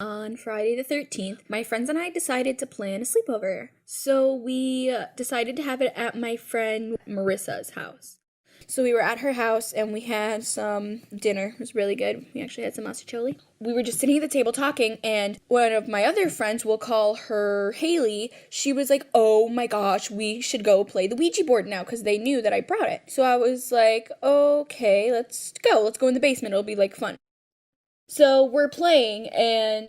On Friday the 13th, my friends and I decided to plan a sleepover. So we decided to have it at my friend Marissa's house. So we were at her house and we had some dinner. It was really good. We actually had some masticholi. We were just sitting at the table talking, and one of my other friends, we'll call her Haley, she was like, "Oh my gosh, we should go play the Ouija board now," because they knew that I brought it. So I was like, "Okay, let's go. Let's go in the basement. It'll be like fun." So we're playing, and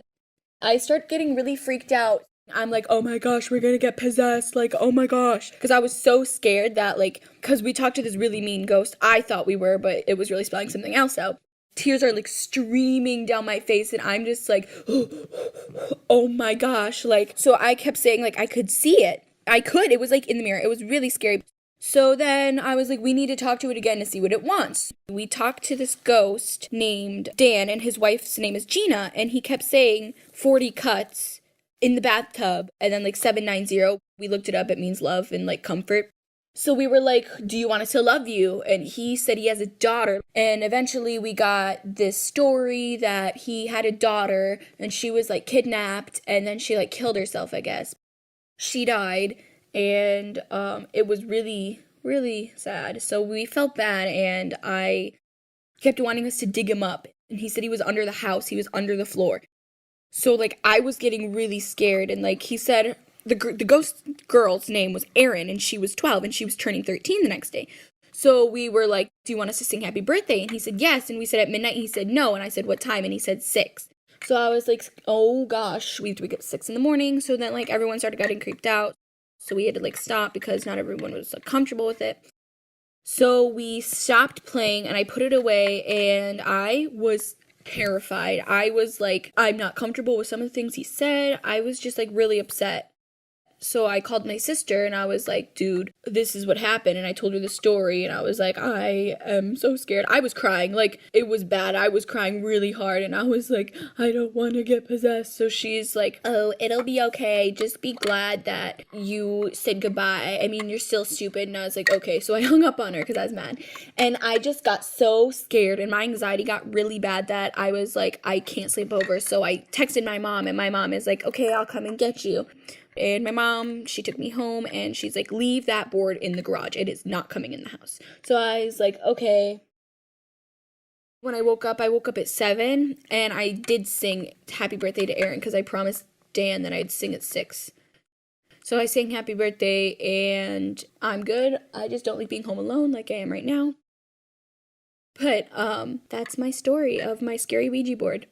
I start getting really freaked out. I'm like, "Oh my gosh, we're gonna get possessed." Like, oh my gosh. Because I was so scared that, like, because we talked to this really mean ghost. I thought we were, but it was really spelling something else out. Tears are like streaming down my face, and I'm just like, oh my gosh. Like, so I kept saying, like, I could see it. It was like in the mirror. It was really scary. So then I was like, we need to talk to it again to see what it wants. We talked to this ghost named Dan, and his wife's name is Gina, and he kept saying 40 cuts in the bathtub, and then like 790. We looked it up, it means love and like comfort. So we were like, "Do you want us to love you?" And he said he has a daughter. And eventually we got this story that he had a daughter and she was like kidnapped and then she like killed herself, I guess. She died, and it was really, really sad. So we felt bad, and I kept wanting us to dig him up. And he said he was under the house, he was under the floor. So like I was getting really scared, and like he said the ghost girl's name was Erin, and she was 12 and she was turning 13 the next day. So we were like, "Do you want us to sing happy birthday?" And he said yes, and we said at midnight, and he said no, and I said what time, and he said 6. So I was like, "Oh gosh, we have to wake up 6 in the morning." So then like everyone started getting creeped out. So we had to like stop because not everyone was like comfortable with it. So we stopped playing and I put it away, and I was terrified. I was like, I'm not comfortable with some of the things he said. I was just like really upset. So I called my sister and I was like, "Dude, this is what happened." And I told her the story and I was like, "I am so scared." I was crying. Like, it was bad. I was crying really hard and I was like, "I don't want to get possessed." So she's like, "Oh, it'll be okay. Just be glad that you said goodbye. I mean, you're still stupid." And I was like, "Okay." So I hung up on her because I was mad. And I just got so scared and my anxiety got really bad that I was like, I can't sleep over. So I texted my mom and my mom is like, "Okay, I'll come and get you." And my mom, she took me home and she's like, "Leave that board in the garage. It is not coming in the house." So I was like, "Okay." When I woke up at 7 and I did sing happy birthday to Aaron because I promised Dan that I'd sing at 6. So I sang happy birthday and I'm good. I just don't like being home alone like I am right now. But that's my story of my scary Ouija board.